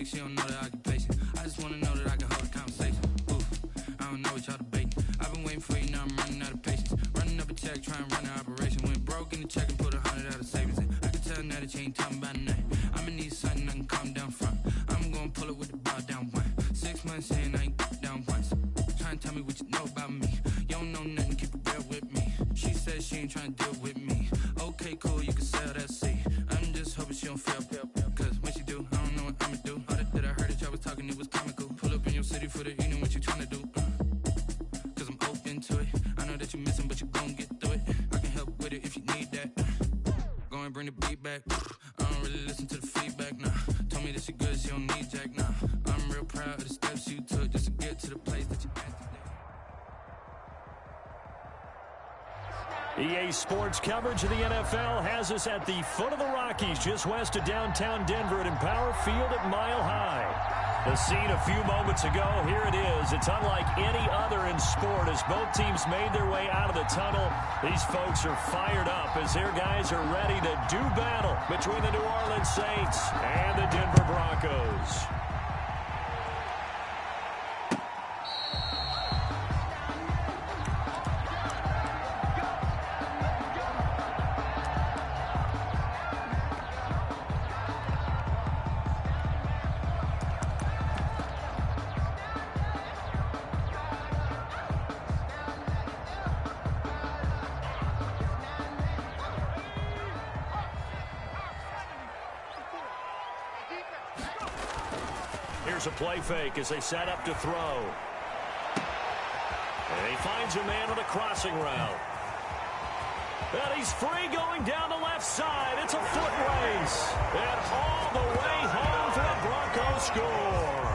fake, she don't know the occupation. I just wanna know that I can hold a conversation. Oof, I don't know what y'all debating. I've been waiting for you, now I'm running out of patience. Running up a check, trying to run an operation. Went broke in the check and put 100 out of savings in. I can tell now that you ain't talking about nothing. I'ma need something I can calm down front. I'm gonna pull it with the bow down one. 6 months in, I ain't down once. Trying to tell me what you know about me. You don't know nothing, keep it real with me. She said she ain't trying to deal with me. Okay, cool, you can sell that seat. I'm just hoping she don't fail. Cause when she do, I don't know what I'ma do. All that I heard that y'all was talking, it was comical. Pull up in your city for the evening, what you trying to do? Cause I'm open to it. I know that you're missing, but you gon' get through it. I can help with it if you need that. Go and bring the beat back. I don't really listen to the feedback, nah. Told me that she good, she don't need Jack, nah. I'm real proud of the steps you took just to get to the place that you asked today. EA Sports coverage of the NFL has us at the foot of the Rockies, just west of downtown Denver at Empower Field at Mile High. The scene a few moments ago, here it is. It's unlike any other in sport as both teams made their way out of the tunnel. These folks are fired up as their guys are ready to do battle between the New Orleans Saints and the Denver Broncos. Here's a play fake as they set up to throw. And he finds a man on a crossing route. And he's free going down the left side. It's a foot race. And all the way home for the Broncos score.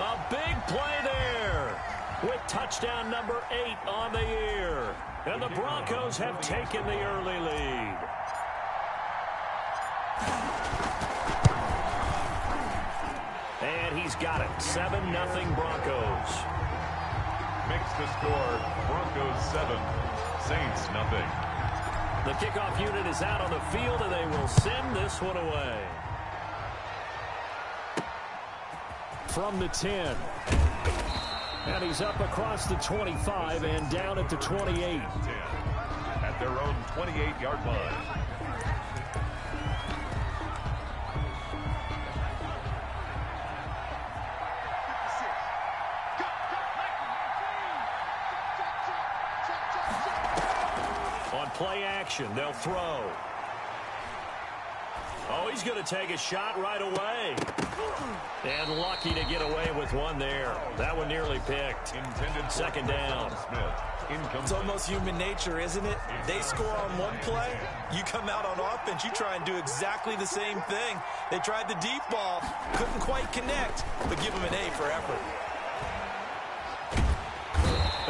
A big play there with touchdown number 8 on the year. And the Broncos have taken the early lead. And he's got it. 7-0 Broncos. Makes the score Broncos 7, Saints 0. The kickoff unit is out on the field, and they will send this one away. From the 10. And he's up across the 25 and down at the 28. 10 at their own 28-yard line. Play action. They'll throw. Oh, he's going to take a shot right away. And lucky to get away with one there. That one nearly picked. Intended second down. It's almost human nature, isn't it? They score on one play. You come out on offense, you try and do exactly the same thing. They tried the deep ball. Couldn't quite connect, but give them an A for effort.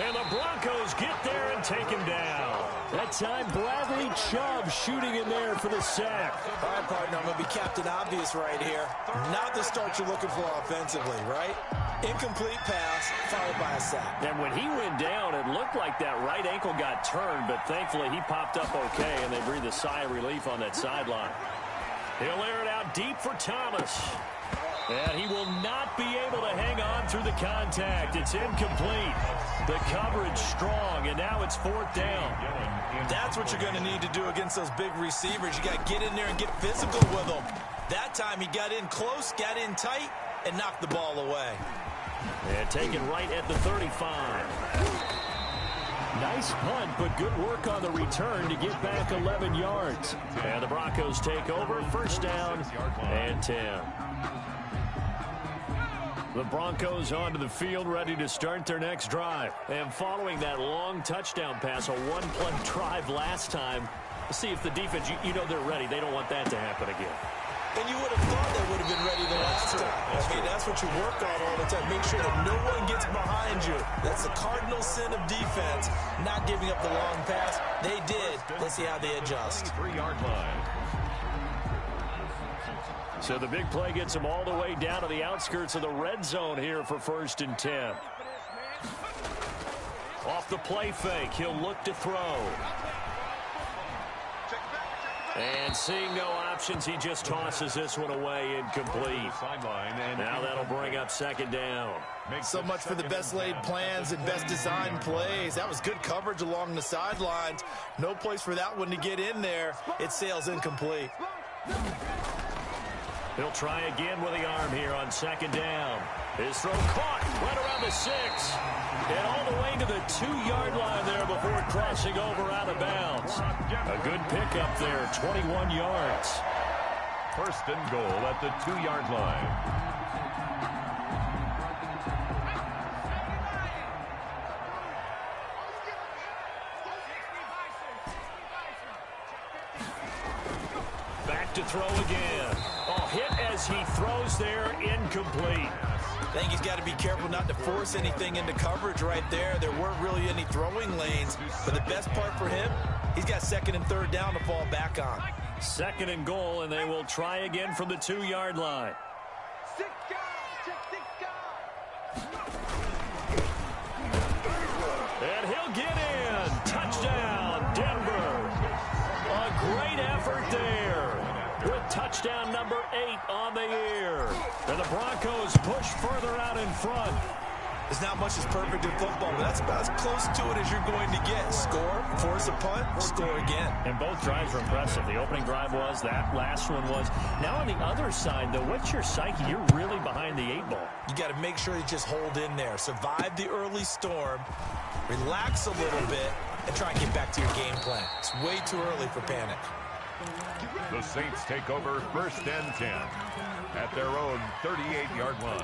And the Broncos get there and take him down. That time, Bradley Chubb shooting in there for the sack. All right, partner, I'm going to be Captain Obvious right here. Not the start you're looking for offensively, right? Incomplete pass, followed by a sack. And when he went down, it looked like that right ankle got turned, but thankfully he popped up okay, and they breathed a sigh of relief on that sideline. He'll air it out deep for Thomas. And he will not be able to hang on through the contact. It's incomplete. The coverage strong, and now it's 4th down. That's what you're going to need to do against those big receivers. You got to get in there and get physical with them. That time he got in close, got in tight, and knocked the ball away. And taken right at the 35. Nice punt, but good work on the return to get back 11 yards. And the Broncos take over, 1st down and 10. The Broncos onto the field, ready to start their next drive. And following that long touchdown pass, a one-play drive last time, see if the defense, you know they're ready. They don't want that to happen again. And you would have thought they would have been ready the last time. That's what you work on all the time. Make sure that no one gets behind you. That's the cardinal sin of defense, not giving up the long pass. They did. Let's see how they adjust. 3-yard line. So the big play gets them all the way down to the outskirts of the red zone here for 1st and 10. Off the play fake, he'll look to throw. And seeing no options, he just tosses this one away, incomplete. Now that'll bring up second down. So much for the best laid plans and best designed plays. That was good coverage along the sidelines. No place for that one to get in there. It sails incomplete. He'll try again with the arm here on second down. His throw caught right around the 6. And all the way to the 2-yard line there before crossing over out of bounds. A good pickup there, 21 yards. First and goal at the 2-yard line. Back to throw again. Oh, hit as he throws there, incomplete. I think he's got to be careful not to force anything into coverage right there. There weren't really any throwing lanes. But the best part for him, he's got second and third down to fall back on. Second and goal, and they will try again from the 2-yard line. And he'll get in. Touchdown, Denver. A great effort there. With touchdown number 8 on the year. And the Broncos push further out in front. There's not much as perfect in football, but that's about as close to it as you're going to get. Score, force a punt, score again. And both drives were impressive. The opening drive was, that last one was. Now on the other side, though, what's your psyche? You're really behind the 8 ball. You got to make sure you just hold in there. Survive the early storm, relax a little bit, and try and get back to your game plan. It's way too early for panic. The Saints take over first and 10 at their own 38-yard line.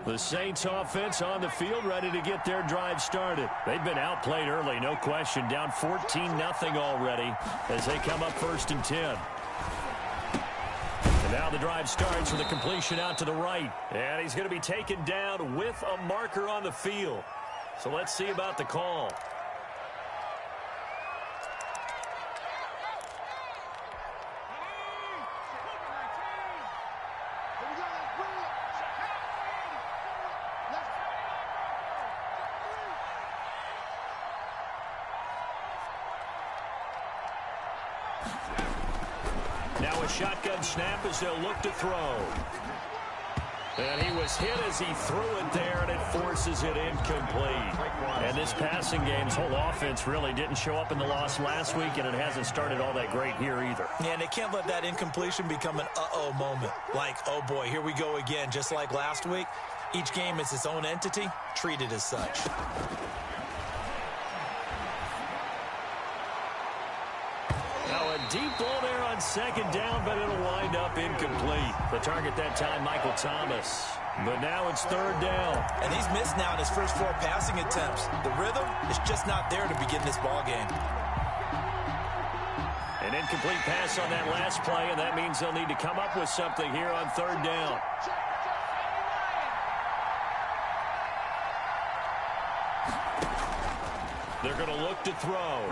The Saints offense on the field, ready to get their drive started. They've been outplayed early, no question. Down 14-0 already as they come up first and 10. And now the drive starts with a completion out to the right. And he's going to be taken down with a marker on the field. So let's see about the call. Now a shotgun snap as they'll look to throw. And he was hit as he threw it there, and it forces it incomplete. And this passing game's whole offense really didn't show up in the loss last week, and it hasn't started all that great here either. Yeah, and they can't let that incompletion become an uh-oh moment. Like, oh boy, here we go again. Just like last week, each game is its own entity, treated as such. Now a deep ball there on second down, but it'll wind up incomplete. The target that time, Michael Thomas. But now it's third down. And he's missed now in his first 4 passing attempts. The rhythm is just not there to begin this ball game. An incomplete pass on that last play, and that means they'll need to come up with something here on third down. They're going to look to throw.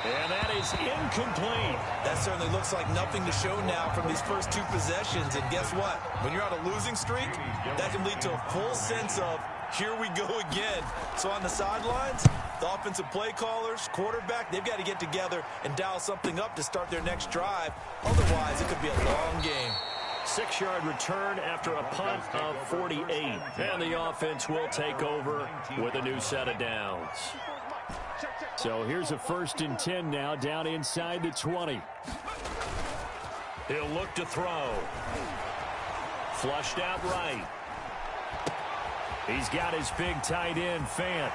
And that is incomplete. That certainly looks like nothing to show now from these first 2 possessions. And guess what? When you're on a losing streak, that can lead to a full sense of, here we go again. So on the sidelines, the offensive play callers, quarterback, they've got to get together and dial something up to start their next drive. Otherwise, it could be a long game. 6-yard return after a punt of 48. And the offense will take over with a new set of downs. So here's a first and 10 now, down inside the 20. He'll look to throw. Flushed out right. He's got his big tight end, Fant.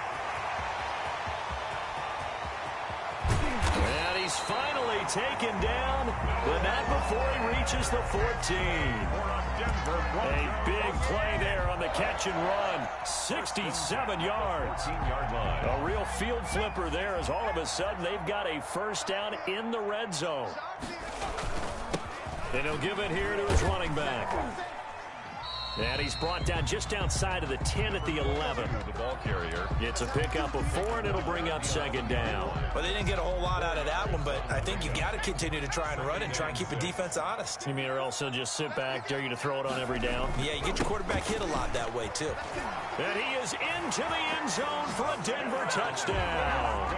And he's finally taken down, but not before he reaches the 14. A big play there on the catch and run. 67 yards. A real field flipper there as all of a sudden they've got a first down in the red zone. And he'll give it here to his running back. And he's brought down just outside of the 10 at the 11. The ball carrier. It's a pickup of 4, and it'll bring up second down. Well, they didn't get a whole lot out of that one, but I think you got to continue to try and run and try and keep the defense honest. You mean or else he'll just sit back, dare you to throw it on every down? Yeah, you get your quarterback hit a lot that way, too. And he is into the end zone for a Denver touchdown.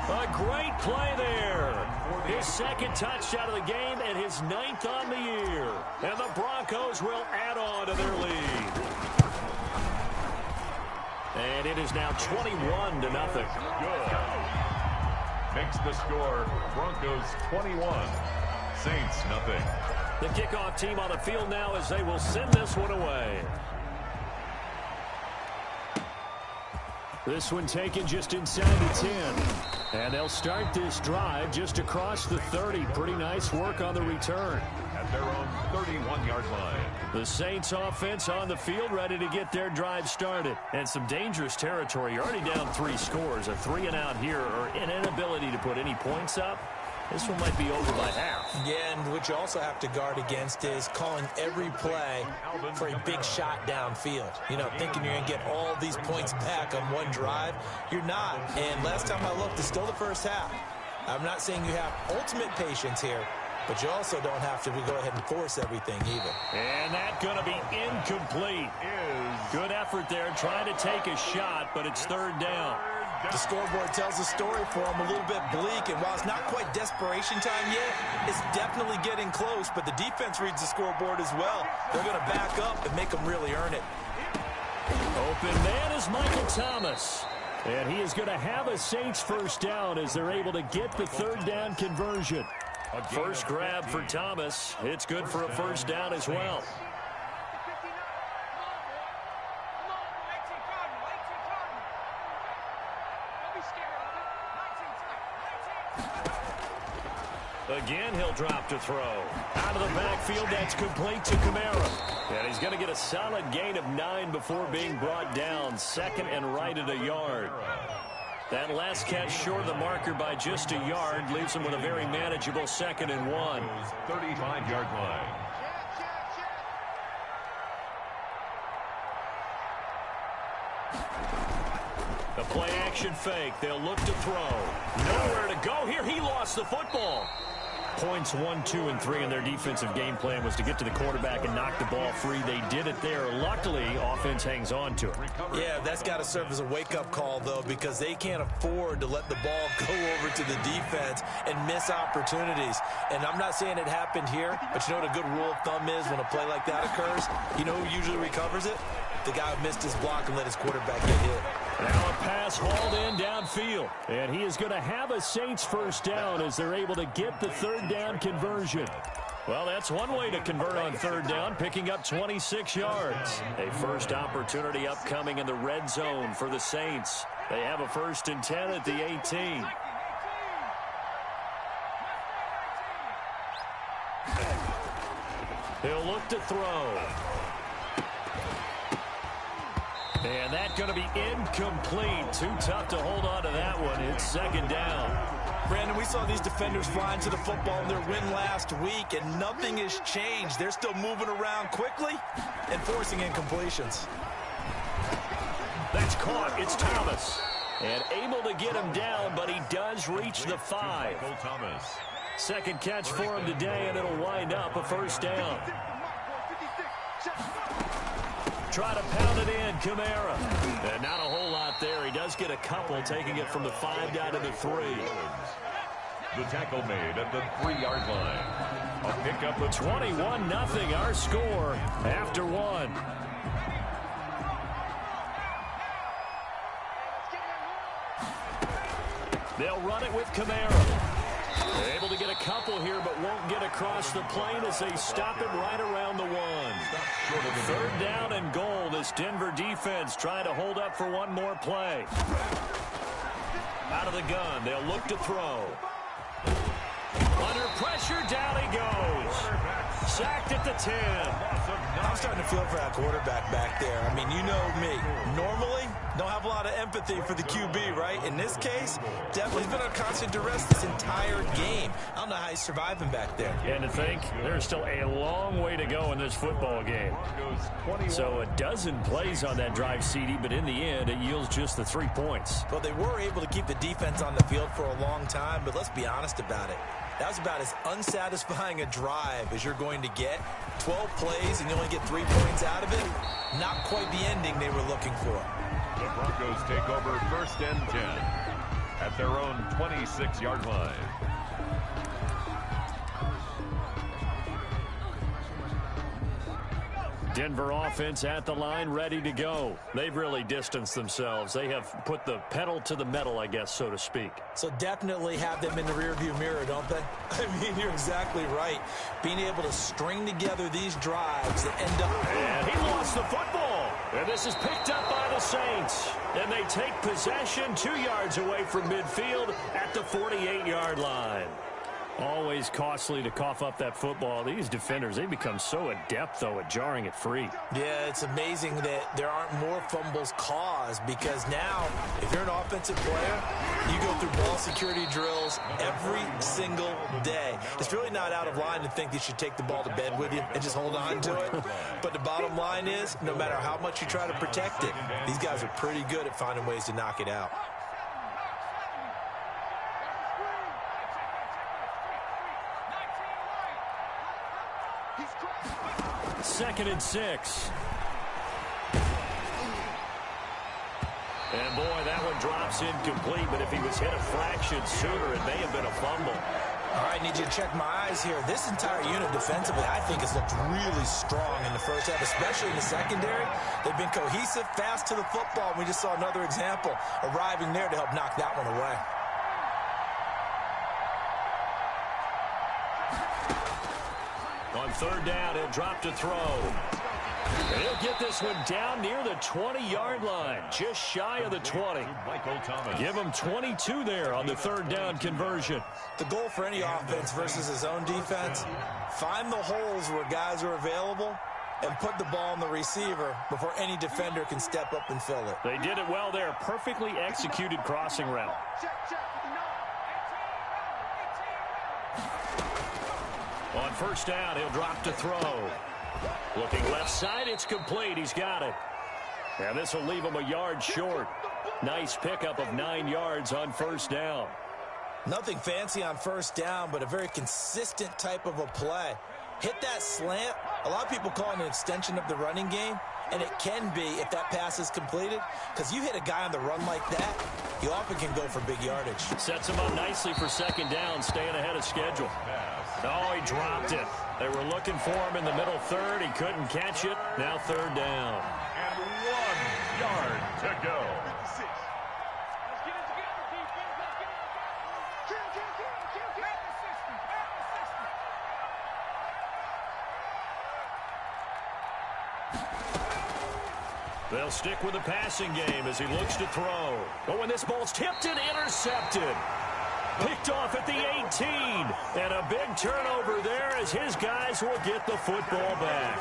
A great play there. His second touchdown of the game and his 9th on the year. And the Broncos will add on to their lead. And it is now 21-0. Good. Makes the score Broncos 21, Saints nothing. The kickoff team on the field now as they will send this one away. This one taken just inside the 10. And they'll start this drive just across the 30. Pretty nice work on the return. At their own 31-yard line. The Saints offense on the field ready to get their drive started. And some dangerous territory. You're already down 3 scores. A 3-and-out here or an inability to put any points up. This one might be over by half. Yeah, and what you also have to guard against is calling every play for a big shot downfield. You know, thinking you're going to get all these points back on one drive. You're not. And last time I looked, it's still the first half. I'm not saying you have ultimate patience here, but you also don't have to go ahead and force everything either. And that's going to be incomplete. Good effort there, trying to take a shot, but it's 3rd down. The scoreboard tells a story for them, a little bit bleak, and while it's not quite desperation time yet, it's definitely getting close, but the defense reads the scoreboard as well. They're going to back up and make them really earn it. Open man is Michael Thomas. And he is going to have a Saints first down as they're able to get the 3rd down conversion. First grab for Thomas. It's good for a first down as well. Again, he'll drop to throw. Out of the backfield, that's complete to Kamara. And he's going to get a solid gain of 9 before being brought down. 2nd and right at a yard. That last catch short of the marker by just a yard leaves him with a very manageable 2nd and 1. 35-yard line. The play action fake. They'll look to throw. Nowhere to go here. He lost the football. Points 1, 2, and 3 in their defensive game plan was to get to the quarterback and knock the ball free. They did it there. Luckily, offense hangs on to it. Yeah, that's got to serve as a wake-up call, though, because they can't afford to let the ball go over to the defense and miss opportunities. And I'm not saying it happened here, but you know what a good rule of thumb is when a play like that occurs? You know who usually recovers it? The guy who missed his block and let his quarterback get hit. Now a pass hauled in downfield. And he is going to have a Saints first down as they're able to get the 3rd down conversion. Well, that's one way to convert on 3rd down, picking up 26 yards. A first opportunity upcoming in the red zone for the Saints. They have a 1st and 10 at the 18. He'll look to throw. And that's going to be incomplete. Too tough to hold on to that one. It's 2nd down. Brandon, we saw these defenders flying to the football in their win last week, and nothing has changed. They're still moving around quickly and forcing incompletions. That's caught. It's Thomas. And able to get him down, but he does reach the 5. Thomas. 2nd catch for him today, and it'll wind up a first down. Try to pound it in, Kamara. And not a whole lot there. He does get a couple, taking it from the 5 down to the 3. The tackle made at the 3-yard line. A pickup of 21-0, our score after 1. They'll run it with Kamara. They're able to get a couple here, but won't get across the plane as they stop him right around the 1. 3rd down and goal. This Denver defense trying to hold up for one more play. Out of the gun, they'll look to throw. Under pressure, down he goes. Sacked at the 10. I'm starting to feel for that quarterback back there. I mean, you know me. Normally, don't have a lot of empathy for the QB, right? In this case, definitely he's been on constant duress this entire game. I don't know how he's surviving back there. And to think, there's still a long way to go in this football game. So a dozen plays on that drive, CD, but in the end, it yields just the 3 points. Well, they were able to keep the defense on the field for a long time, but let's be honest about it. That was about as unsatisfying a drive as you're going to get. 12 plays and you only get 3 points out of it. Not quite the ending they were looking for. The Broncos take over 1st and 10 at their own 26-yard line. Denver offense at the line, ready to go. They've really distanced themselves. They have put the pedal to the metal, I guess, so to speak. So definitely have them in the rearview mirror, don't they? I mean, you're exactly right. Being able to string together these drives that end up... And he lost the football. And this is picked up by the Saints. And they take possession 2 yards away from midfield at the 48-yard line. Always costly to cough up that football. These defenders, they become so adept, though, at jarring it free. Yeah, it's amazing that there aren't more fumbles caused because now, if you're an offensive player, you go through ball security drills every single day. It's really not out of line to think you should take the ball to bed with you and just hold on to it. But the bottom line is, no matter how much you try to protect it, these guys are pretty good at finding ways to knock it out. Second and 6. And boy, that one drops incomplete, but if he was hit a fraction sooner, it may have been a fumble. All right, need you to check my eyes here. This entire unit defensively, I think, has looked really strong in the first half, especially in the secondary. They've been cohesive, fast to the football, and we just saw another example arriving there to help knock that one away. On third down, he'll drop to throw. And he'll get this one down near the 20-yard line, just shy of the 20. Give him 22 there on the third down conversion. The goal for any offense versus his own defense, find the holes where guys are available and put the ball on the receiver before any defender can step up and fill it. They did it well there. Perfectly executed crossing route. On first down, he'll drop to throw. Looking left side, it's complete. He's got it. And this will leave him a yard short. Nice pickup of 9 yards on first down. Nothing fancy on first down, but a very consistent type of a play. Hit that slant. A lot of people call it an extension of the running game, and it can be if that pass is completed, because you hit a guy on the run like that, you often can go for big yardage. Sets him up nicely for second down, staying ahead of schedule. Oh, he dropped it. They were looking for him in the middle third. He couldn't catch it. Now third down. And 1 yard to go. They'll stick with the passing game as he looks to throw. Oh, and this ball's tipped and intercepted. Picked off at the 18. And a big turnover there as his guys will get the football back.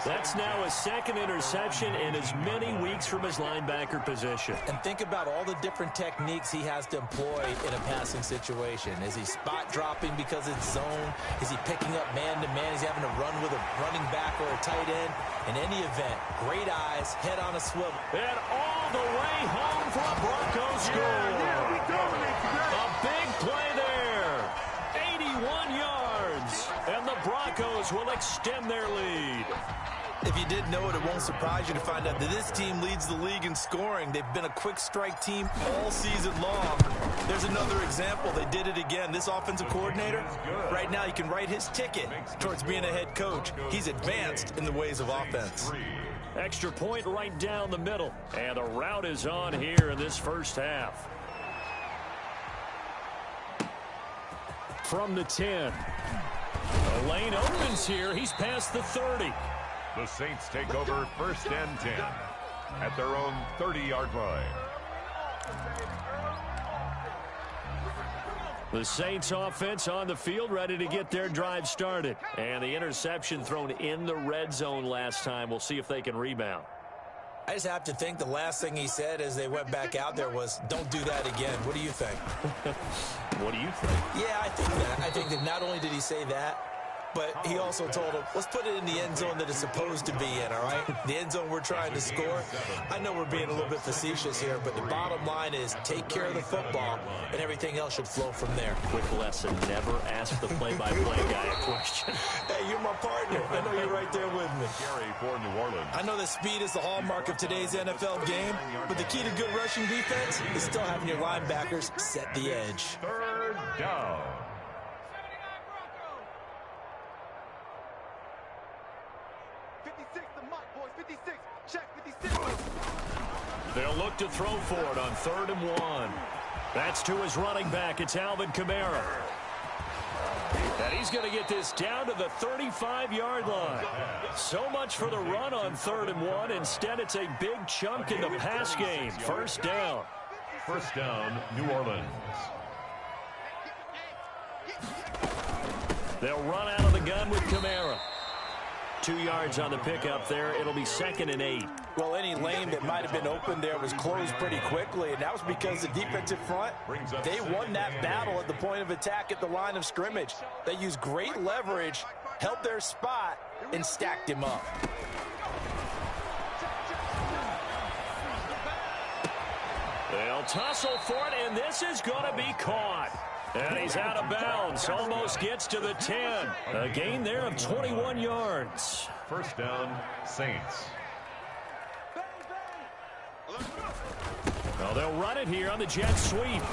That's now his second interception in as many weeks from his linebacker position. And think about all the different techniques he has to employ in a passing situation. Is he spot dropping because it's zone? Is he picking up man-to-man? Is he having to run with a running back or a tight end? In any event, great eyes, head on a swivel. And all the way home for a Broncos score. A big play there. 81 yards. And the Broncos will extend their lead. If you didn't know it, it won't surprise you to find out that this team leads the league in scoring. They've been a quick strike team all season long. There's another example. They did it again. This offensive coordinator, right now you can write his ticket towards being a head coach. He's advanced in the ways of offense. Extra point right down the middle. And the route is on here in this first half. From the 10. The lane opens here. He's past the 30. The Saints take over 1st and 10 at their own 30-yard line. The Saints offense on the field ready to get their drive started. And the interception thrown in the red zone last time. We'll see if they can rebound. I just have to think the last thing he said as they went back out there was, don't do that again. What do you think? What do you think? Yeah, I think that. I think that not only did he say that, but he also told him, let's put it in the end zone that it's supposed to be in, all right? The end zone we're trying to score. I know we're being a little bit facetious here, but the bottom line is take care of the football, and everything else should flow from there. Quick lesson, never ask the play-by-play guy a question. Hey, you're my partner. I know you're right there with me. Carry for New Orleans. I know that speed is the hallmark of today's NFL game, but the key to good rushing defense is still having your linebackers set the edge. Third down. They'll look to throw for it on 3rd and 1. That's to his running back. It's Alvin Kamara. And he's going to get this down to the 35-yard line. So much for the run on 3rd and 1. Instead, it's a big chunk in the pass game. First down. First down, New Orleans. They'll run out of the gun with Kamara. 2 yards on the pickup there. It'll be 2nd and 8. Well, any lane that might have been open there was closed pretty quickly, and that was because the defensive front, they won that battle at the point of attack at the line of scrimmage. They used great leverage, held their spot, and stacked him up. They'll tussle for it, and this is going to be caught. And he's out of bounds. Almost gets to the 10. A gain there of 21 yards. First down, Saints. Well, they'll run it here on the jet sweep.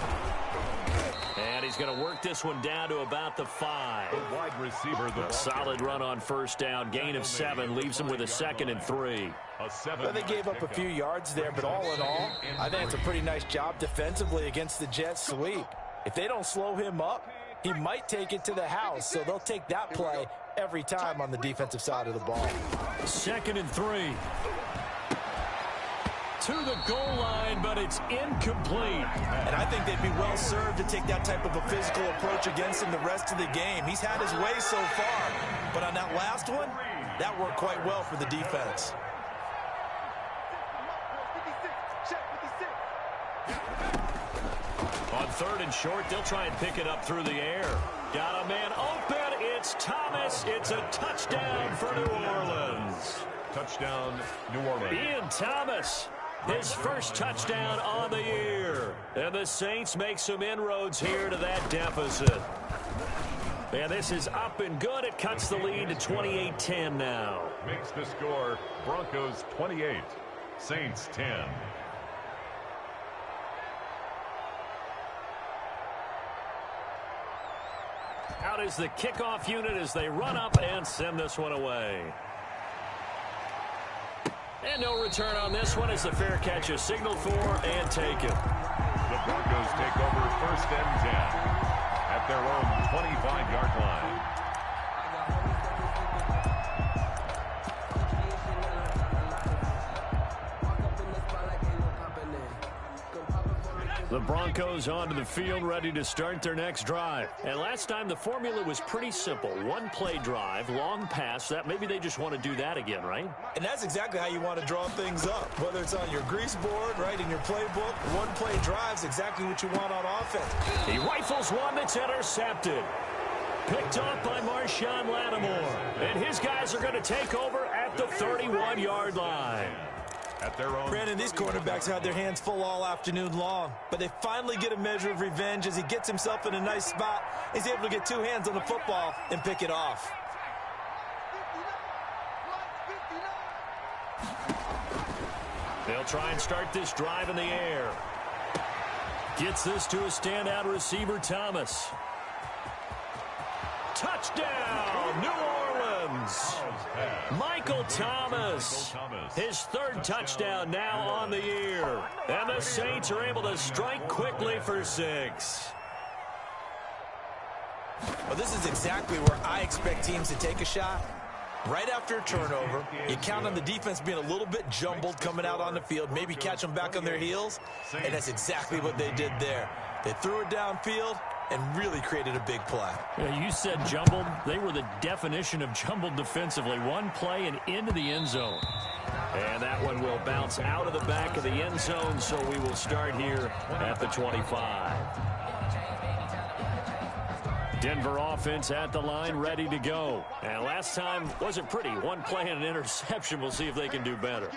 And he's going to work this one down to about the 5. The wide receiver. A solid run on first down. Gain of 7 leaves him with a 2nd and 3. Well, they gave up a few yards there, but all in all, I think it's a pretty nice job defensively against the jet sweep. If they don't slow him up, he might take it to the house, so they'll take that play every time on the defensive side of the ball. 2nd and 3. To the goal line, but it's incomplete. And I think they'd be well served to take that type of a physical approach against him the rest of the game. He's had his way so far, but on that last one, that worked quite well for the defense. On 3rd and short, they'll try and pick it up through the air. Got a man open. It's Thomas. It's a touchdown for New Orleans. Touchdown, New Orleans. Ian Thomas, his first touchdown on the year. And the Saints make some inroads here to that deficit. And this is up and good. It cuts the lead to 28-10 now. Makes the score Broncos 28, Saints 10. Out is the kickoff unit as they run up and send this one away. And no return on this one as the fair catch is signaled for and taken. The Broncos take over 1st and 10 at their own 25-yard line. The Broncos onto the field ready to start their next drive. And last time the formula was pretty simple. One play drive, long pass. That maybe they just want to do that again, right? And that's exactly how you want to draw things up. Whether it's on your grease board, right, in your playbook, one play drive's exactly what you want on offense. He rifles one that's intercepted. Picked off by Marshawn Lattimore. And his guys are going to take over at the 31-yard line. At their own. Brandon, these quarterbacks had their hands full all afternoon long, but they finally get a measure of revenge as he gets himself in a nice spot. He's able to get 2 hands on the football and pick it off. They'll try and start this drive in the air. Gets this to a standout receiver, Thomas. Touchdown, New Orleans. Michael Thomas, his 3rd touchdown now on the year. And the Saints are able to strike quickly for 6. Well, this is exactly where I expect teams to take a shot. Right after a turnover, you count on the defense being a little bit jumbled coming out on the field, maybe catch them back on their heels, and that's exactly what they did there. They threw it downfield, and really created a big play. Yeah, you said jumbled. They were the definition of jumbled defensively. One play and into the end zone. And that one will bounce out of the back of the end zone, so we will start here at the 25. Denver offense at the line, ready to go. And last time wasn't pretty. One play and an interception. We'll see if they can do better.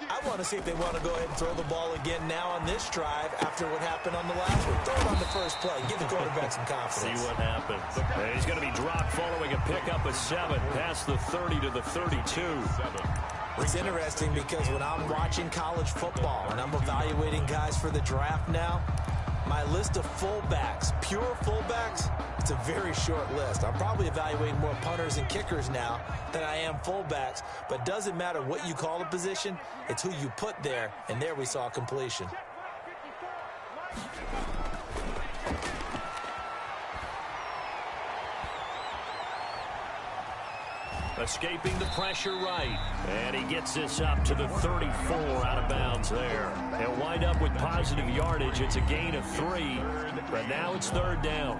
I want to see if they want to go ahead and throw the ball again now on this drive after what happened on the last one. Throw it on the first play. Give the quarterback some confidence. See what happens. And he's going to be dropped following a pickup of 7 past the 30 to the 32. It's interesting because when I'm watching college football and I'm evaluating guys for the draft now, my list of fullbacks, pure fullbacks, it's a very short list. I'm probably evaluating more punters and kickers now than I am fullbacks, but doesn't matter what you call the position, it's who you put there, and there we saw completion. Escaping the pressure right. And he gets this up to the 34 out of bounds there. He'll wind up with positive yardage. It's a gain of 3, but now it's 3rd down.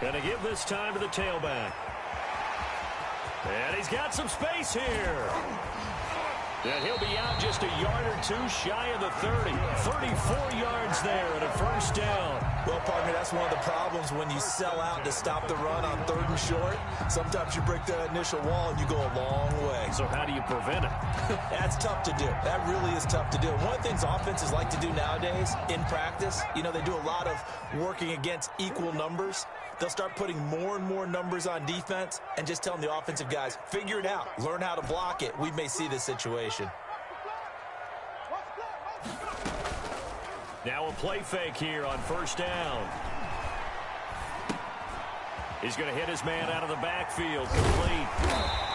Gonna give this time to the tailback. And he's got some space here. And he'll be out just a yard or 2 shy of the 30. 34 yards there and a 1st down. Well, partner, that's one of the problems when you sell out to stop the run on 3rd and short. Sometimes you break that initial wall and you go a long way. So how do you prevent it? That's tough to do. That really is tough to do. One of the things offenses like to do nowadays in practice, you know, they do a lot of working against equal numbers. They'll start putting more and more numbers on defense and just telling the offensive guys, figure it out, learn how to block it. We may see this situation. Now a play fake here on 1st down. He's going to hit his man out of the backfield, complete.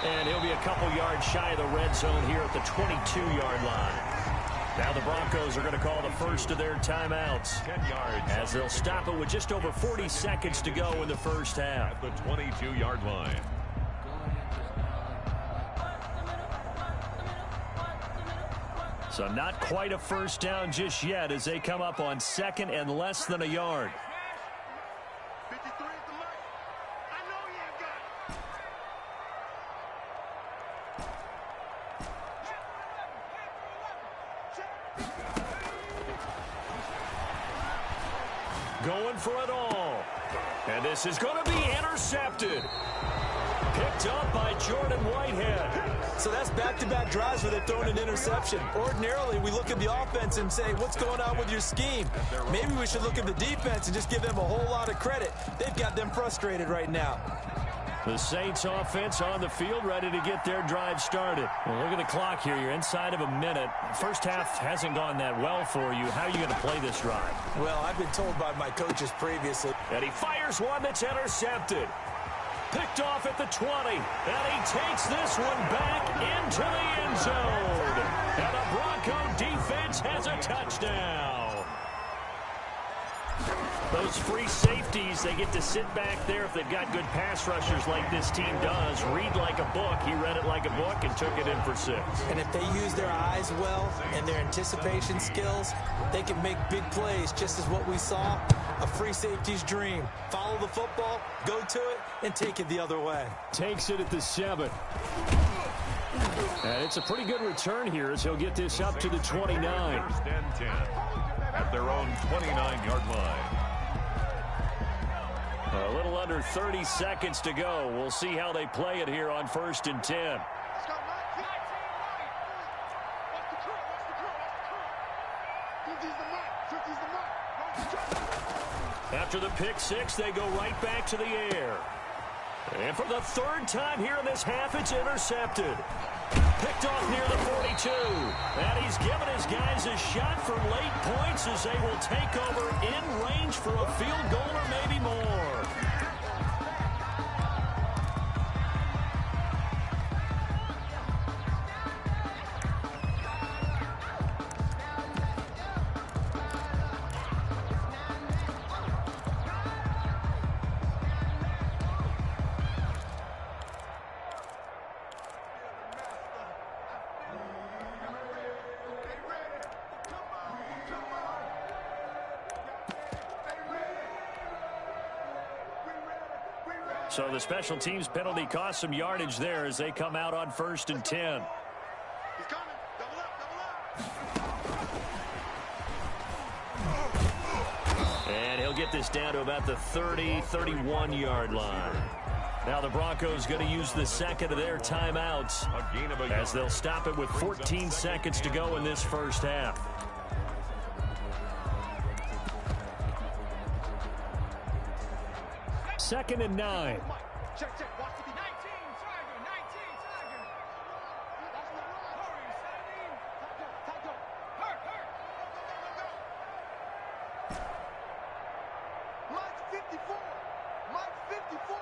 And he'll be a couple yards shy of the red zone here at the 22-yard line. Now the Broncos are going to call the first of their timeouts 10 yards as they'll stop it with just over 40 seconds to go in the first half. at the 22-yard line. So not quite a 1st down just yet as they come up on 2nd and less than a yard. Going for it all. And this is going to be intercepted. Picked up by Jordan Whitehead. So that's back-to-back drives where they've thrown an interception. Ordinarily, we look at the offense and say, what's going on with your scheme? Maybe we should look at the defense and just give them a whole lot of credit. They've got them frustrated right now. The Saints offense on the field ready to get their drive started. Well, look at the clock here. You're inside of a minute. First half hasn't gone that well for you. How are you going to play this drive? Well, I've been told by my coaches previously. And he fires one that's intercepted. Picked off at the 20. And he takes this one back into the end zone. And the Bronco defense has a touchdown. Those free safeties, they get to sit back there if they've got good pass rushers like this team does. Read like a book. He read it like a book and took it in for 6. And if they use their eyes well and their anticipation skills, they can make big plays, just as what we saw, a free safety's dream. Follow the football, go to it, and take it the other way. Takes it at the 7. And it's a pretty good return here as he'll get this up to the 29. 1st and 10 at their own 29-yard line. A little under 30 seconds to go. We'll see how they play it here on 1st and 10. After the pick 6, they go right back to the air. And for the 3rd time here in this half, it's intercepted. Picked off near the 42. And he's given his guys a shot for late points as they will take over in range for a field goal or maybe more. So the special teams penalty cost some yardage there as they come out on 1st and 10. He's coming. Double up. And he'll get this down to about the 31-yard line. Now the Broncos going to use the second of their timeouts as they'll stop it with 14 seconds to go in this first half. Second and 9. Check. Watch the 19 Tiger. 19 Tiger. Hurry, 17. Hurt. Mike 54. Mike 54.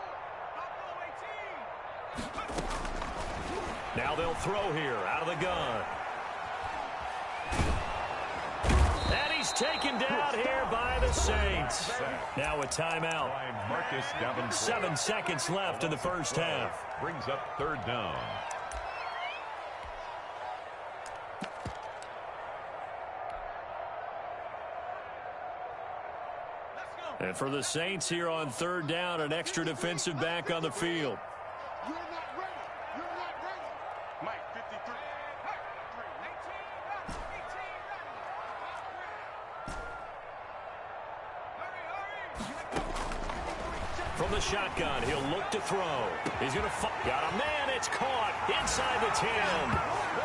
Buffalo 18. Now they'll throw here out of the gun. And he's taken down here by the Saints. Now a timeout. 7 seconds left in the first half. Brings up 3rd down. And for the Saints here on 3rd down, an extra defensive back on the field. You're not ready. Mike 53. From the shotgun, he'll look to throw. He's going to got a man. It's caught inside the 10.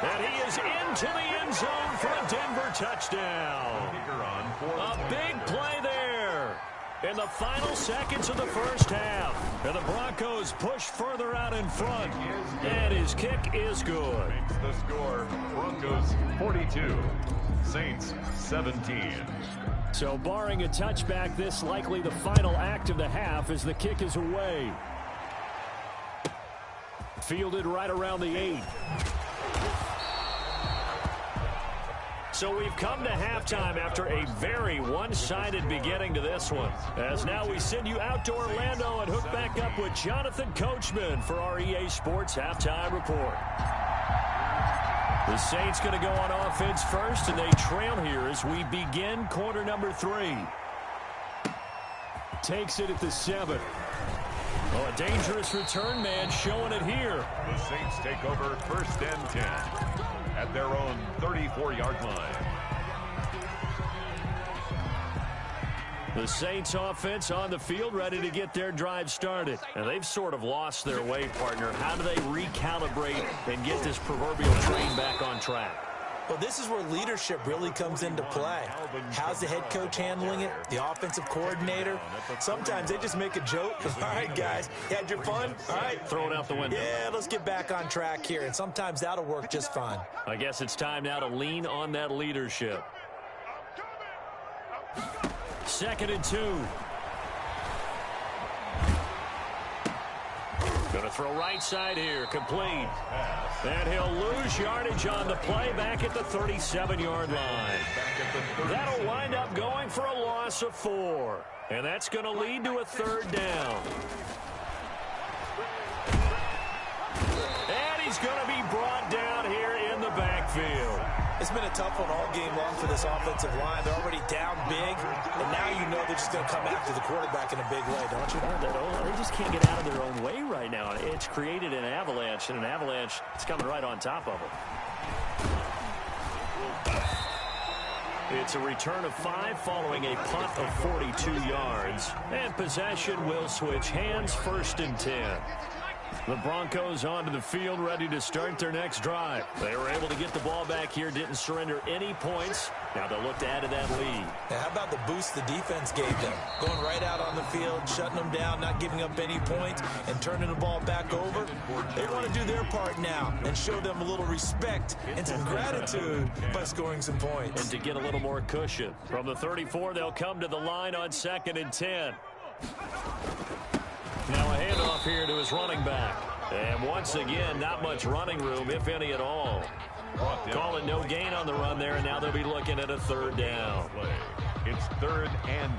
And he is into the end zone for a Denver touchdown. A big play there in the final seconds of the first half. And the Broncos push further out in front. And his kick is good. Makes the score. Broncos 42. Saints 17. So barring a touchback, this likely the final act of the half as the kick is away. Fielded right around the 8. So we've come to halftime after a very one-sided beginning to this one. As now we send you out to Orlando and hook back up with Jonathan Coachman for our EA Sports Halftime Report. The Saints going to go on offense first, and they trail here as we begin quarter number 3. Takes it at the 7. Oh, a dangerous return man showing it here. The Saints take over 1st and 10 at their own 34-yard line. The Saints offense on the field ready to get their drive started. And they've sort of lost their way, partner. How do they recalibrate and get this proverbial train back on track? Well, this is where leadership really comes into play. How's the head coach handling it? The offensive coordinator? Sometimes they just make a joke. All right, guys, you had your fun? All right. Throw it out the window. Yeah, let's get back on track here. And sometimes that'll work just fine. I guess it's time now to lean on that leadership. 2nd and 2. Going to throw right side here. Complete. And he'll lose yardage on the play back at the 37-yard line. That'll wind up going for a loss of 4. And that's going to lead to a 3rd down. And he's going to be brought down here in the backfield. It's been a tough one all game long for this offensive line. They're already down big, and now you know they're just going to come after the quarterback in a big way, don't you? They just can't get out of their own way right now. It's created an avalanche, and an avalanche is coming right on top of them. It's a return of 5 following a punt of 42 yards. And possession will switch hands, 1st and 10. The Broncos onto the field, ready to start their next drive. They were able to get the ball back here, didn't surrender any points. Now they'll look to add to that lead. Now, how about the boost the defense gave them? Going right out on the field, shutting them down, not giving up any points, and turning the ball back over. They want to do their part now and show them a little respect and some gratitude by scoring some points. And to get a little more cushion. From the 34, they'll come to the line on 2nd and 10. Now a handoff here to his running back. And once again, not much running room, if any at all. Call it no gain on the run there, and now they'll be looking at a 3rd down. It's 3rd and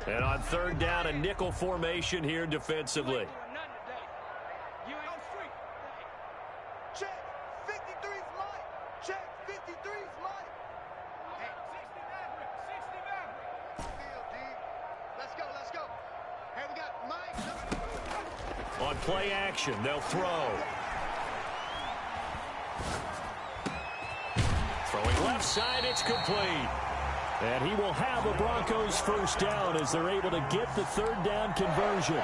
10. And on 3rd down, a nickel formation here defensively. Check. 53's Mike. Check. 53's Mike. On play action, they'll throw. Throwing left side, it's complete. And he will have a Broncos first down as they're able to get the third down conversion.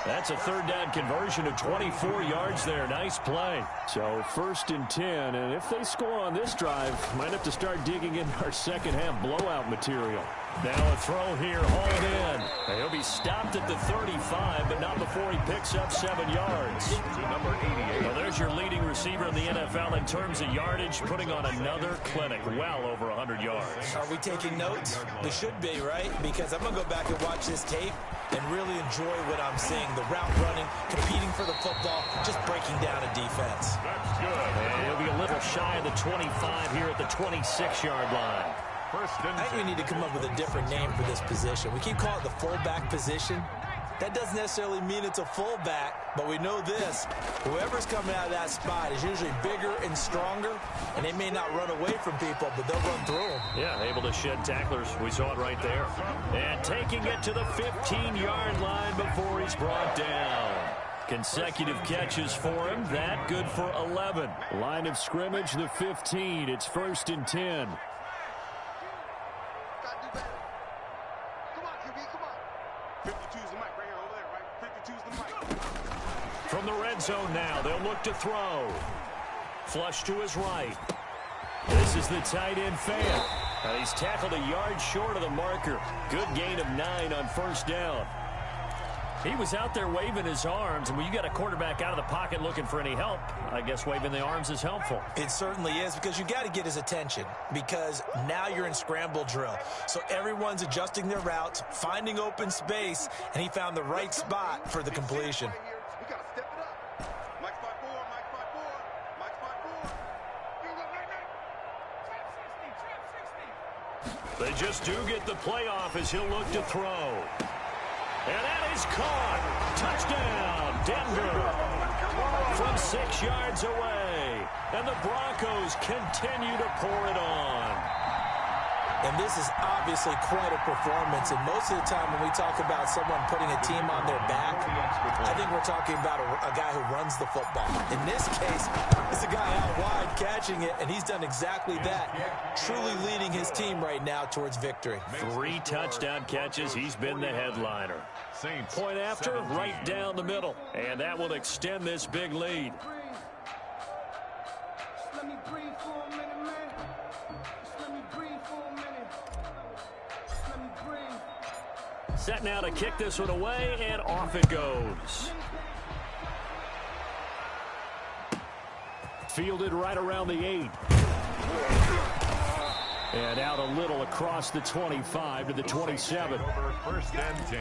That's a third down conversion of 24 yards there. Nice play. So 1st and 10, and if they score on this drive, might have to start digging in our second half blowout material. Now a throw here, hauled in. And he'll be stopped at the 35, but not before he picks up 7 yards. To number 88. Well, there's your leading receiver in the NFL in terms of yardage, putting on another clinic, well over 100 yards. Are we taking notes? We should be, right? Because I'm going to go back and watch this tape and really enjoy what I'm seeing. The route running, competing for the football, just breaking down a defense. That's good. And he'll be a little shy of the 25 here at the 26-yard line. I think we need to come up with a different name for this position. We keep calling it the fullback position. That doesn't necessarily mean it's a fullback, but we know this. Whoever's coming out of that spot is usually bigger and stronger, and they may not run away from people, but they'll run through them. Yeah, able to shed tacklers. We saw it right there. And taking it to the 15-yard line before he's brought down. Consecutive catches for him. That good for 11. Line of scrimmage, the 15. It's 1st and 10. From the red zone now, they'll look to throw. Flush to his right. This is the tight end fan. And he's tackled a yard short of the marker. Good gain of 9 on 1st down. He was out there waving his arms, and when you got a quarterback out of the pocket looking for any help, I guess waving the arms is helpful. It certainly is, because you got to get his attention, because now you're in scramble drill. So everyone's adjusting their routes, finding open space, and he found the right spot for the completion. We got to step it up. Mike's 5'4", Mike's 5'4", Mike's 5'4". Trap 60, trap 60. They just do get the playoff as he'll look to throw. And that is caught. Touchdown, Denver. From 6 yards away. And the Broncos continue to pour it on. And this is obviously quite a performance. And most of the time when we talk about someone putting a team on their back, I think we're talking about a guy who runs the football. In this case, it's a guy out wide catching it, and he's done exactly that, truly leading his team right now towards victory. 3 touchdown catches. He's been the headliner. Saints, Point after, 17. right down the middle. And that will extend this big lead. Just let me breathe for a minute, man. Just let me breathe for a minute. Just let me breathe. Set now to kick this one away, and off it goes. Fielded right around the 8. And out a little across the 25 to the 27. Over 1st and 10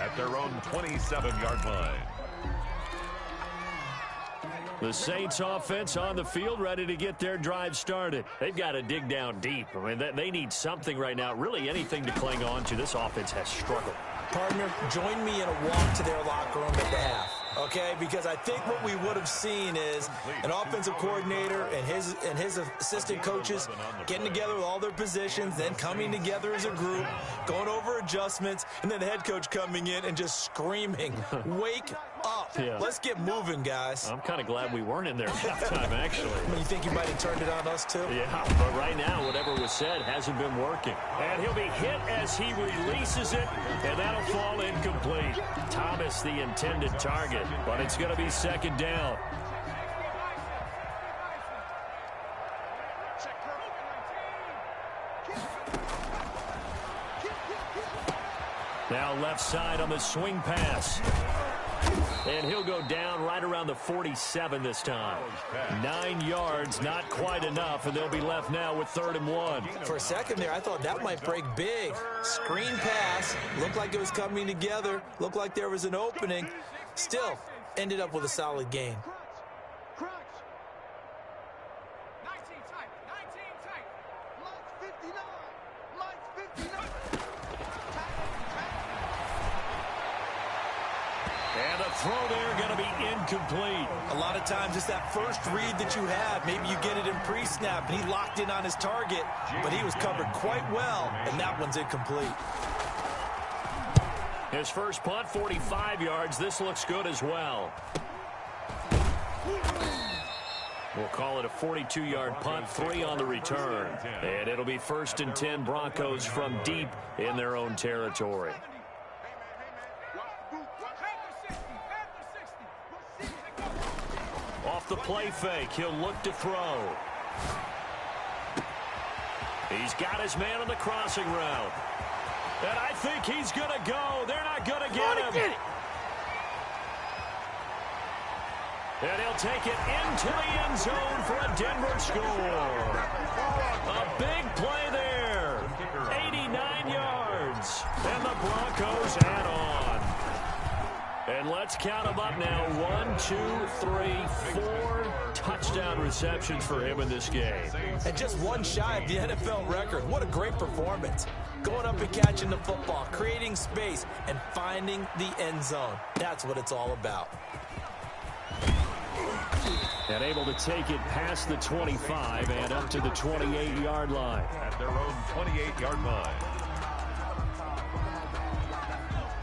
at their own 27-yard line. The Saints offense on the field, ready to get their drive started. They've got to dig down deep. I mean, they need something right now, really anything to cling on to. This offense has struggled. Partner, join me in a walk to their locker room at the half, okay? Because I think what we would have seen is an offensive coordinator and his assistant coaches getting together with all their positions, then coming together as a group, going over adjustments, and then the head coach coming in and just screaming, wake up. Yeah. Let's get moving, guys. I'm kind of glad we weren't in there at halftime, actually. I mean, you think you might have turned it on us, too? Yeah, but right now, whatever was said hasn't been working. And he'll be hit as he releases it, and that'll fall incomplete. Thomas, the intended target, but it's going to be 2nd down. Now left side on the swing pass. And he'll go down right around the 47 this time. 9 yards, not quite enough, and they'll be left now with 3rd and 1. For a second there, I thought that might break big. Screen pass, looked like it was coming together, looked like there was an opening. Still, ended up with a solid gain. Crunch. 19 tight, 19 tight. Mike's 59. Mike's 59. And a throw there going to be incomplete. A lot of times it's that first read that you have. Maybe you get it in pre-snap, and he locked in on his target, but he was covered quite well, and that one's incomplete. His first punt, 45 yards. This looks good as well. We'll call it a 42-yard punt, 3 on the return. And it'll be 1st and 10, Broncos from deep in their own territory. Off the play fake, he'll look to throw. He's got his man on the crossing route. And I think he's going to go. They're not going to get him. And he'll take it into the end zone for a Denver score. A big play there. 89 yards. And the Broncos add on. And let's count them up now. 1, 2, 3, 4 touchdown receptions for him in this game. And just one shy of the NFL record. What a great performance. Going up and catching the football, creating space, and finding the end zone. That's what it's all about. And able to take it past the 25 and up to the 28-yard line. At their own 28-yard line.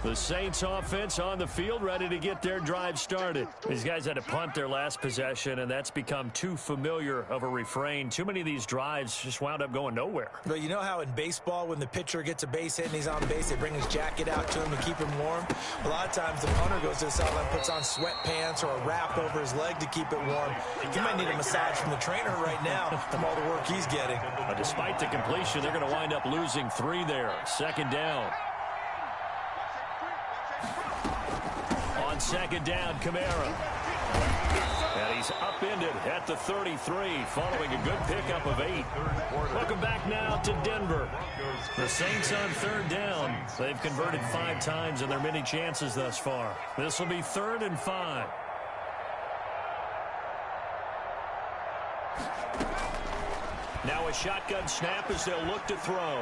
The Saints offense on the field, ready to get their drive started. These guys had to punt their last possession, and that's become too familiar of a refrain. Too many of these drives just wound up going nowhere. But you know how in baseball, when the pitcher gets a base hit and he's on base, they bring his jacket out to him to keep him warm? A lot of times the punter goes to the sideline, puts on sweatpants or a wrap over his leg to keep it warm. He might need a massage from the trainer right now from all the work he's getting. Despite the completion, they're going to wind up losing 3 there. 2nd down. On 2nd down, Kamara. And he's upended at the 33 following a good pickup of 8. Welcome back now to Denver. The Saints on 3rd down. They've converted 5 times in their many chances thus far. This will be 3rd and 5. Now a shotgun snap as they'll look to throw.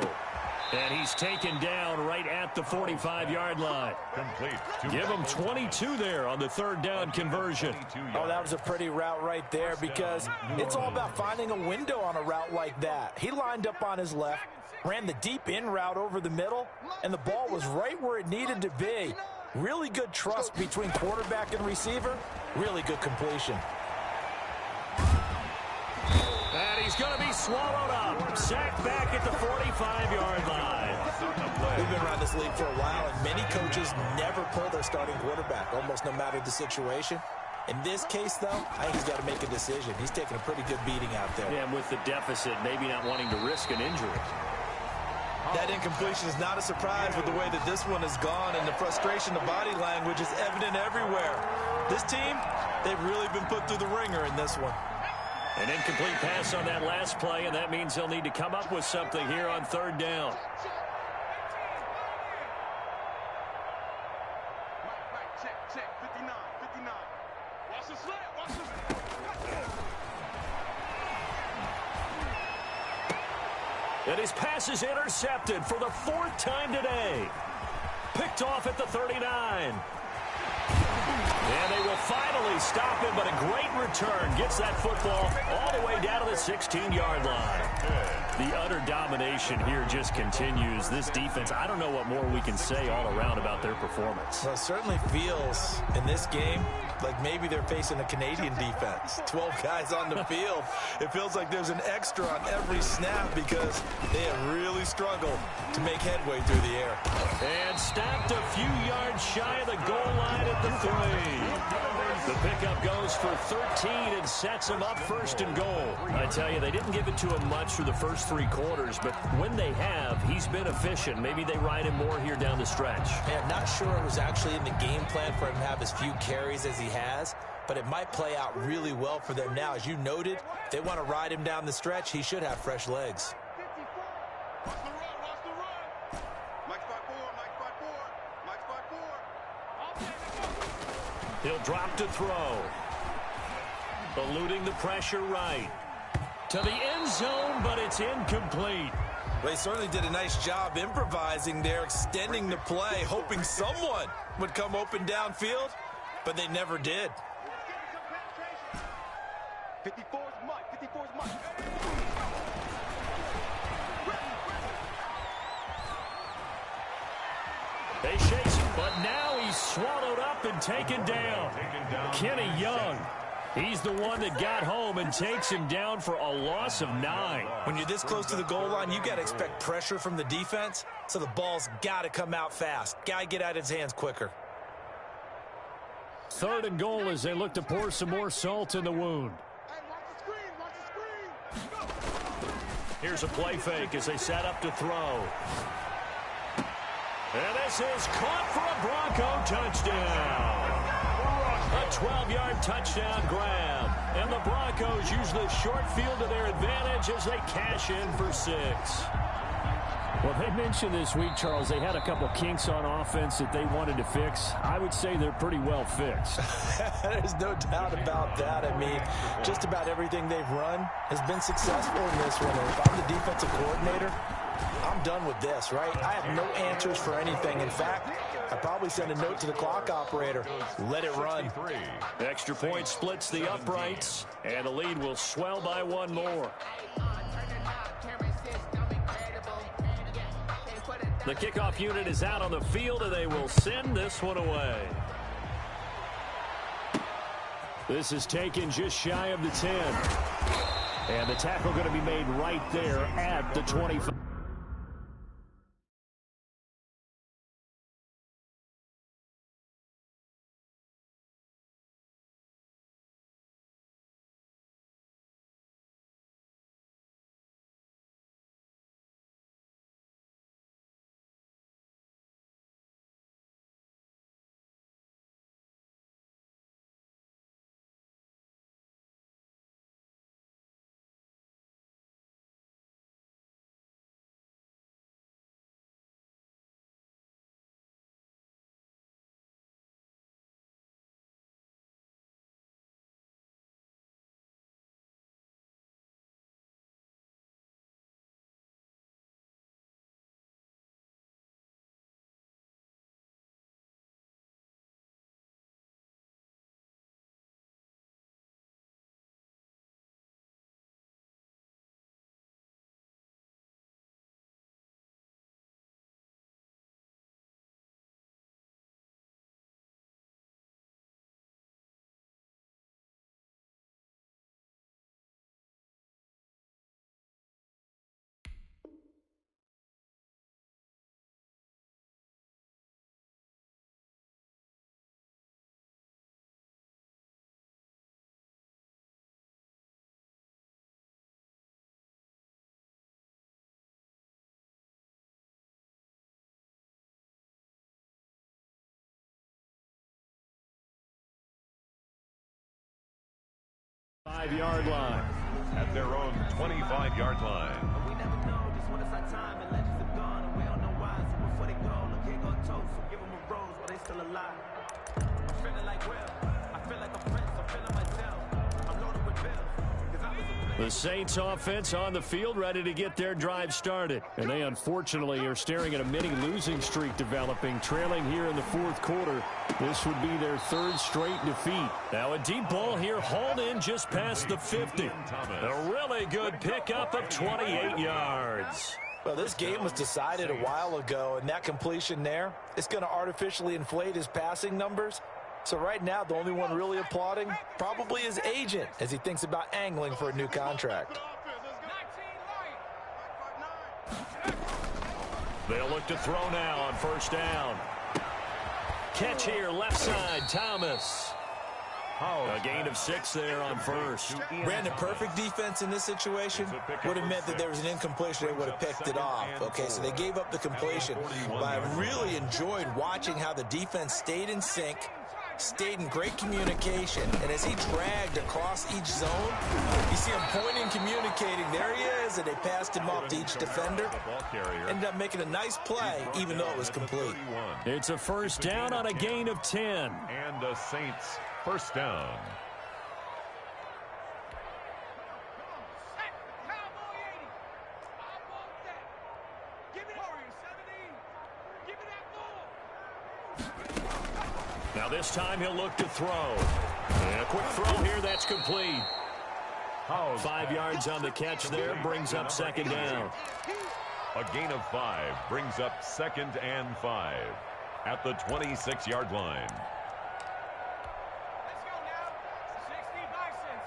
And he's taken down right at the 45-yard line. Complete. Give him 22 there on the 3rd down conversion. Oh, that was a pretty route right there because it's all about finding a window on a route like that. He lined up on his left, ran the deep in route over the middle, and the ball was right where it needed to be. Really good trust between quarterback and receiver. Really good completion. And he's going to be swallowed up. Sacked back at the 45-yard line. We've been around this league for a while, and many coaches never pull their starting quarterback, almost no matter the situation. In this case, though, I think he's got to make a decision. He's taking a pretty good beating out there. Yeah, and with the deficit, maybe not wanting to risk an injury. That incompletion is not a surprise with the way that this one has gone, and the frustration, the body language is evident everywhere. This team, they've really been put through the ringer in this one. An incomplete pass on that last play, and that means they'll need to come up with something here on 3rd down. Check, 59. Watch the slip, And his pass is intercepted for the 4th time today. Picked off at the 39. And they will finally stop him, but a great return. Gets that football all the way down to the 16-yard line. The utter domination here just continues. This defense, I don't know what more we can say all around about their performance. Well, it certainly feels in this game like maybe they're facing a Canadian defense. 12 guys on the field. It feels like there's an extra on every snap because they have really struggled to make headway through the air. And stopped a few yards shy of the goal line at the 3. The pickup goes for 13 and sets them up 1st and goal. I tell you, they didn't give it to him much through the first 3 quarters, but when they have, he's been efficient. Maybe they ride him more here down the stretch. Yeah, I'm not sure it was actually in the game plan for him to have as few carries as he has, but it might play out really well for them now. As you noted, if they want to ride him down the stretch, he should have fresh legs. Watch the run. Mike spot 4. He'll drop to throw. Eluding the pressure right. To the end zone, but it's incomplete. Well, he certainly did a nice job improvising there, extending the play, hoping someone would come open downfield, but they never did. 54's Mike. They chase him But now he's swallowed up and taken down. Kenny Young, he's the one that got home and takes him down for a loss of 9. When you're this close to the goal line, you got to expect pressure from the defense, so the ball's got to come out fast. Got to get out of his hands quicker. 3rd and goal as they look to pour some more salt in the wound. Here's a play fake as they set up to throw. And this is caught for a Bronco touchdown. A 12-yard touchdown grab. And the Broncos use the short field to their advantage as they cash in for 6. Well, they mentioned this week, Charles, they had a couple kinks on offense that they wanted to fix. I would say they're pretty well fixed. There's no doubt about that. I mean, just about everything they've run has been successful in this one. And if I'm the defensive coordinator, I'm done with this, right? I have no answers for anything. In fact, I probably send a note to the clock operator. Let it run. Extra point splits the uprights, and the lead will swell by 1 more. The kickoff unit is out on the field, and they will send this one away. This is taken just shy of the 10. And the tackle going to be made right there at the 25. Five-yard line. At their own 25-yard line. We never know just when it's our time and legends are gone and we don't know why. So before they go, look here, go toast. So give them a rose while they still alive. I'm feeling like Will. I feel like a prince. I'm feeling myself. I'm loaded with bills. The Saints offense on the field ready to get their drive started. And they unfortunately are staring at a mini losing streak developing, trailing here in the 4th quarter. This would be their 3rd straight defeat. Now a deep ball here hauled in just past the 50. A really good pickup of 28 yards. Well, this game was decided a while ago, and that completion there is going to artificially inflate his passing numbers. So right now, the only one really applauding probably his agent as he thinks about angling for a new contract. They'll look to throw now on 1st down. Catch here, left side, Thomas. A gain of 6 there on 1st. Brandon, perfect defense in this situation would have meant that there was an incompletion. They would have picked it off. Okay, so they gave up the completion. But I really enjoyed watching how the defense stayed in sync, stayed in great communication, and as he dragged across each zone, you see him pointing, communicating. There he is, and they passed him off to each defender. Ended up making a nice play, even though it was complete. It's a 1st down on a gain of 10. And the Saints 1st down. Now this time he'll look to throw. And a quick throw here, that's complete. 5 yards on the catch there, brings up 2nd down. A gain of 5 brings up 2nd and 5. at the 26-yard line. Let's go now. 60 Bison.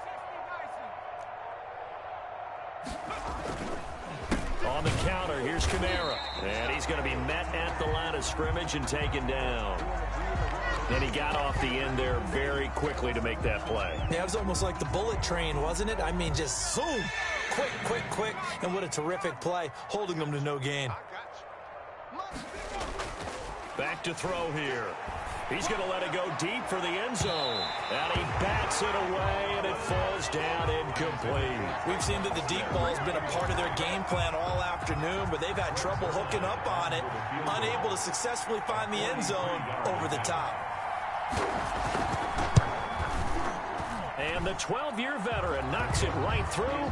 On the counter, here's Kamara. And he's going to be met at the line of scrimmage and taken down. And he got off the end there very quickly to make that play. Yeah, it was almost like the bullet train, wasn't it? I mean, just zoom. Quick, quick, quick. And what a terrific play, holding them to no gain. Back to throw here. He's going to let it go deep for the end zone. And he bats it away, and it falls down incomplete. We've seen that the deep ball has been a part of their game plan all afternoon, but they've had trouble hooking up on it, unable to successfully find the end zone over the top. And the 12-year veteran knocks it right through.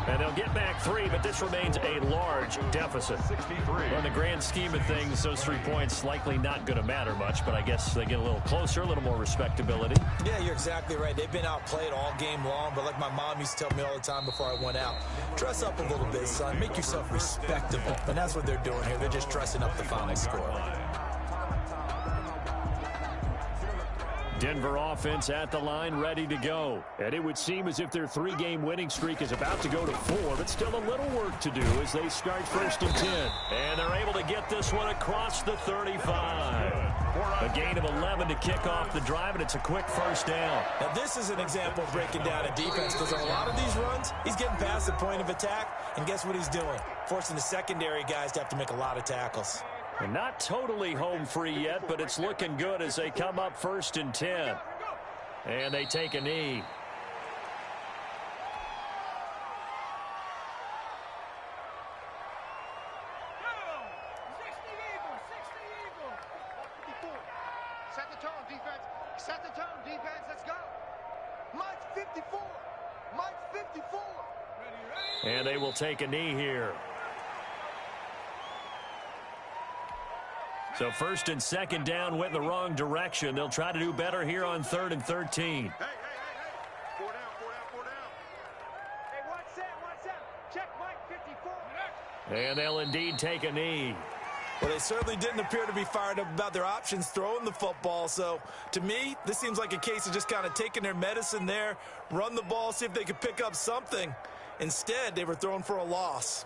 And they'll get back 3, but this remains a large deficit. Well, in the grand scheme of things, those 3 points likely not going to matter much, but I guess they get a little closer, a little more respectability. Yeah, you're exactly right. They've been outplayed all game long, but like my mom used to tell me all the time before I went out, dress up a little bit, son. Make yourself respectable. And that's what they're doing here. They're just dressing up the final score. Denver offense at the line, ready to go. And it would seem as if their 3-game winning streak is about to go to 4, but still a little work to do as they start 1st and 10. And they're able to get this one across the 35. A gain of 11 to kick off the drive, and it's a quick 1st down. Now, this is an example of breaking down a defense, because on a lot of these runs, he's getting past the point of attack, and guess what he's doing? Forcing the secondary guys to have to make a lot of tackles. And not totally home free yet, but it's looking good as they come up 1st and 10. And they take a knee. Set the tone, defense. Set the tone, defense. Let's go. Mike 54. Mike 54. Ready. And they will take a knee here. So 1st and 2nd down went in the wrong direction. They'll try to do better here on 3rd and 13. Hey. 4 down. Hey, what's that? Check Mike 54. And they'll indeed take a knee. Well, they certainly didn't appear to be fired up about their options throwing the football. So, to me, this seems like a case of just kind of taking their medicine there, run the ball, see if they could pick up something. Instead, they were throwing for a loss.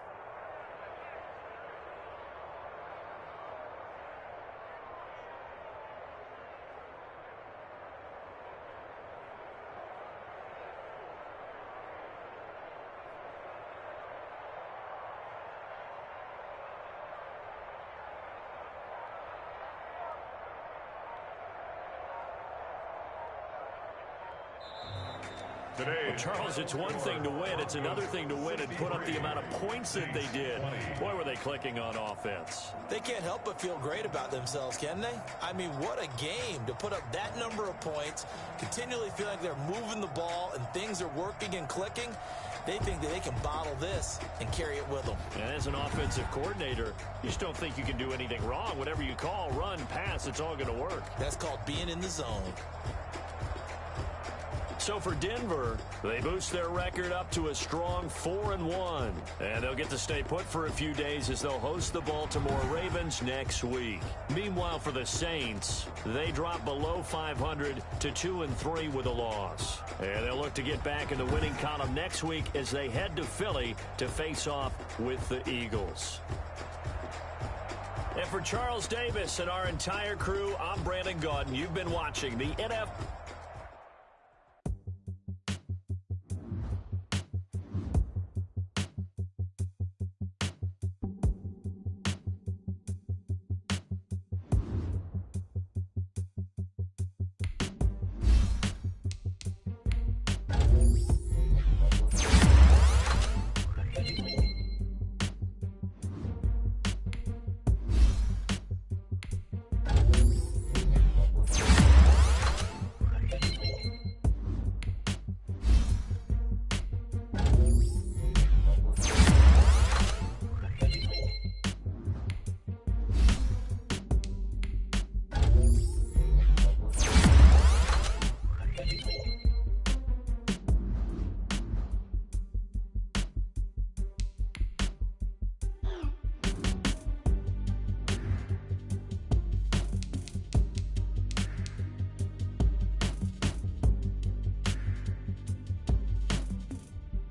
Today, Well, Charles, it's one thing to win. It's another thing to win and put up the amount of points that they did. Boy, were they clicking on offense. They can't help but feel great about themselves, can they? I mean, what a game to put up that number of points, continually feel like they're moving the ball and things are working and clicking. They think that they can bottle this and carry it with them. And as an offensive coordinator, you just don't think you can do anything wrong. Whatever you call, run, pass, it's all going to work. That's called being in the zone. So for Denver, they boost their record up to a strong 4-1. And they'll get to stay put for a few days as they'll host the Baltimore Ravens next week. Meanwhile, for the Saints, they drop below 500 to 2-3 with a loss. And they'll look to get back in the winning column next week as they head to Philly to face off with the Eagles. And for Charles Davis and our entire crew, I'm Brandon Gaudin. You've been watching the NFL.